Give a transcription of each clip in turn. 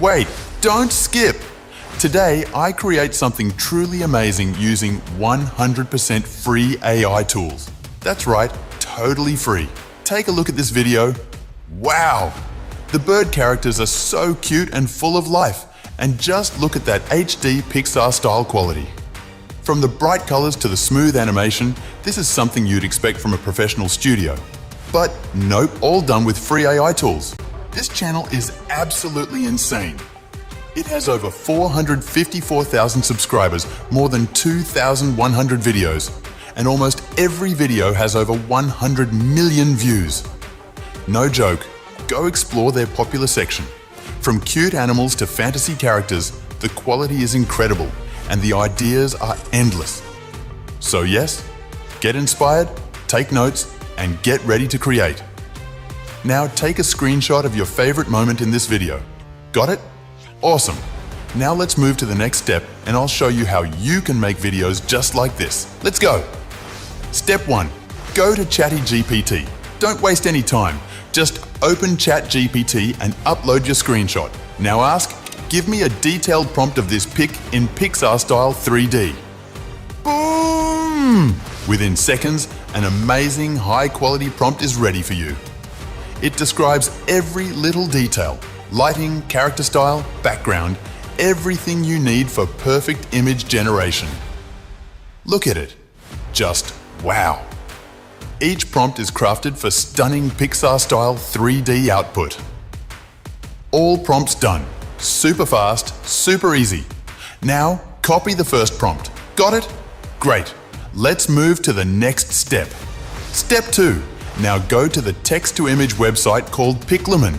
Wait, don't skip! Today, I create something truly amazing using 100% free AI tools. That's right, totally free. Take a look at this video. Wow! The bird characters are so cute and full of life, and just look at that HD Pixar-style quality. From the bright colors to the smooth animation, this is something you'd expect from a professional studio. But nope, all done with free AI tools. This channel is absolutely insane. It has over 454,000 subscribers, more than 2,100 videos, and almost every video has over 100 million views. No joke, go explore their popular section. From cute animals to fantasy characters, the quality is incredible and the ideas are endless. So yes, get inspired, take notes, and get ready to create. Now take a screenshot of your favorite moment in this video. Got it? Awesome. Now let's move to the next step and I'll show you how you can make videos just like this. Let's go. Step 1. Go to ChatGPT. Don't waste any time. Just open ChatGPT and upload your screenshot. Now ask, give me a detailed prompt of this pic in Pixar style 3D. Boom! Within seconds, an amazing high-quality prompt is ready for you. It describes every little detail, lighting, character style, background, everything you need for perfect image generation. Look at it. Just wow. Each prompt is crafted for stunning Pixar-style 3D output. All prompts done. Super fast, super easy. Now, copy the first prompt. Got it? Great. Let's move to the next step. Step 2. Now go to the text-to-image website called Pixar.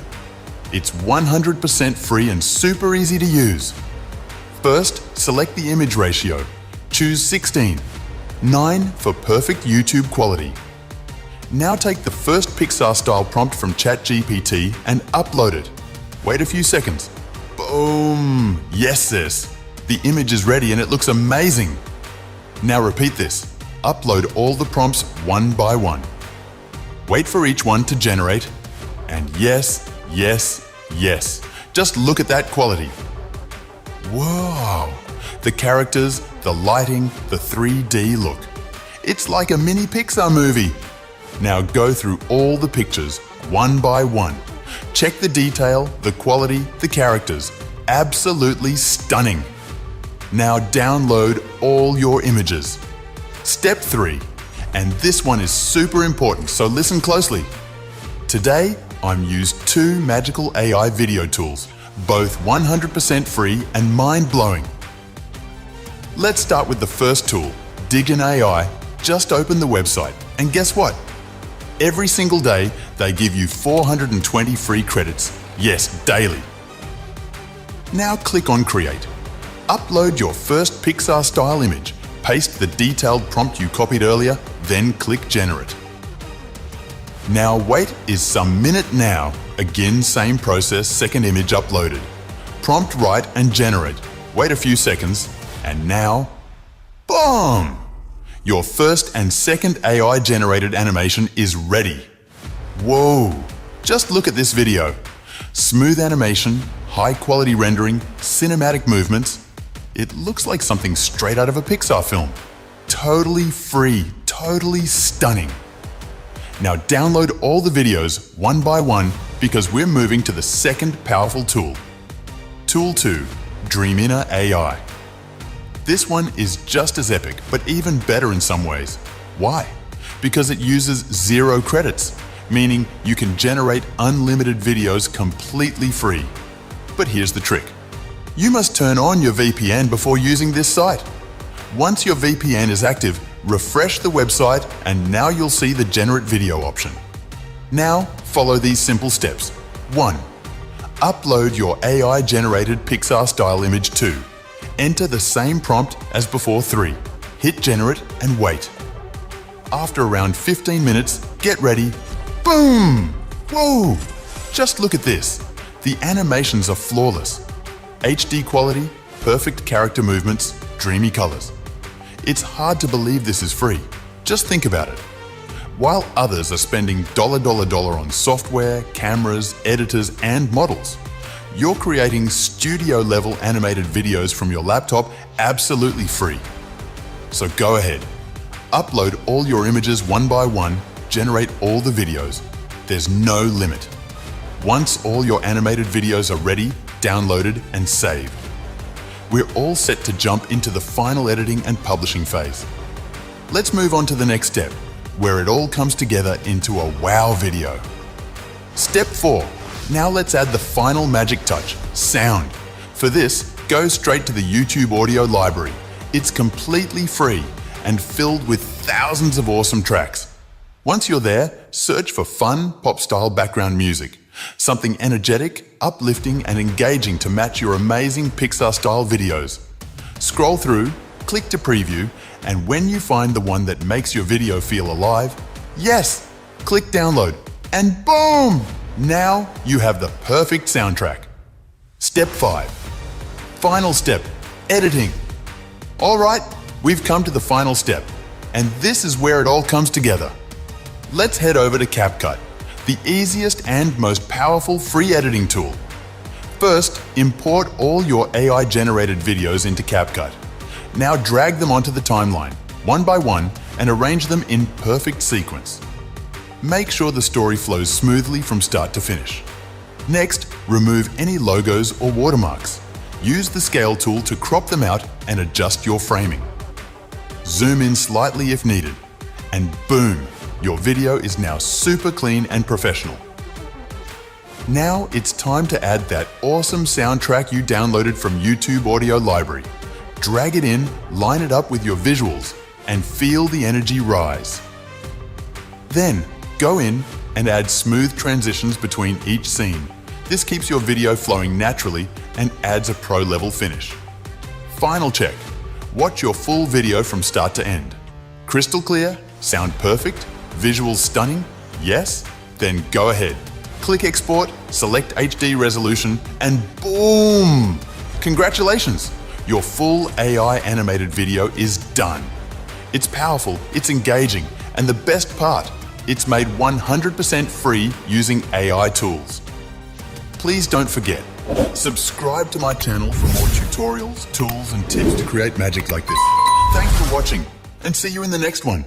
It's 100% free and super easy to use. First, select the image ratio. Choose 16. 9 for perfect YouTube quality. Now take the first Pixar-style prompt from ChatGPT and upload it. Wait a few seconds. Boom! Yes, sis. The image is ready and it looks amazing. Now repeat this. Upload all the prompts one by one. Wait for each one to generate. And yes, just look at that quality. Whoa! The characters, the lighting, the 3D look. It's like a mini Pixar movie. Now go through all the pictures, one by one. Check the detail, the quality, the characters. Absolutely stunning. Now download all your images. Step 3. And this one is super important, so listen closely. Today, I'm used 2 magical AI video tools, both 100% free and mind-blowing. Let's start with the first tool, Diggin AI. Just open the website, and guess what? Every single day, they give you 420 free credits. Yes, daily. Now click on Create. Upload your first Pixar-style image. Paste the detailed prompt you copied earlier, then click Generate. Now wait is some minute now. Again, same process, second image uploaded. Prompt write and generate. Wait a few seconds, and now, boom! Your first and second AI-generated animation is ready. Whoa! Just look at this video. Smooth animation, high-quality rendering, cinematic movements. It looks like something straight out of a Pixar film. Totally free, totally stunning. Now download all the videos one by one because we're moving to the second powerful tool. Tool 2, Dreamina AI. This one is just as epic, but even better in some ways. Why? Because it uses 0 credits, meaning you can generate unlimited videos completely free. But here's the trick. You must turn on your VPN before using this site. Once your VPN is active, refresh the website and now you'll see the Generate Video option. Now, follow these simple steps. 1. Upload your AI-generated Pixar-style image 2. Enter the same prompt as before 3. Hit Generate and wait. After around 15 minutes, get ready. Boom! Whoa! Just look at this. The animations are flawless. HD quality, perfect character movements, dreamy colors. It's hard to believe this is free. Just think about it. While others are spending dollar on software, cameras, editors, and models, You're creating studio-level animated videos from your laptop absolutely free. So go ahead, upload all your images one by one, generate all the videos. There's no limit. Once all your animated videos are ready, downloaded and saved, we're all set to jump into the final editing and publishing phase. Let's move on to the next step, where it all comes together into a wow video. Step 4. Now let's add the final magic touch, sound. For this, go straight to the YouTube audio library. It's completely free and filled with thousands of awesome tracks. Once you're there, search for fun, pop-style background music. Something energetic, uplifting and engaging to match your amazing Pixar-style videos. Scroll through, click to preview, and when you find the one that makes your video feel alive, yes, click download, and boom! Now you have the perfect soundtrack. Step 5. Final step, editing. All right, we've come to the final step, and this is where it all comes together. Let's head over to CapCut, the easiest and most powerful free editing tool. First, import all your AI-generated videos into CapCut. Now drag them onto the timeline, one by one, and arrange them in perfect sequence. Make sure the story flows smoothly from start to finish. Next, remove any logos or watermarks. Use the scale tool to crop them out and adjust your framing. Zoom in slightly if needed, and boom, your video is now super clean and professional. Now it's time to add that awesome soundtrack you downloaded from YouTube Audio Library. Drag it in, line it up with your visuals, and feel the energy rise. Then, go in and add smooth transitions between each scene. This keeps your video flowing naturally and adds a pro-level finish. Final check. Watch your full video from start to end. Crystal clear? Sound perfect? Visuals stunning? Yes? Then go ahead. Click Export, select HD resolution, and boom! Congratulations! Your full AI animated video is done. It's powerful, it's engaging, and the best part, it's made 100% free using AI tools. Please don't forget, subscribe to my channel for more tutorials, tools, and tips to create magic like this. Thanks for watching, and see you in the next one.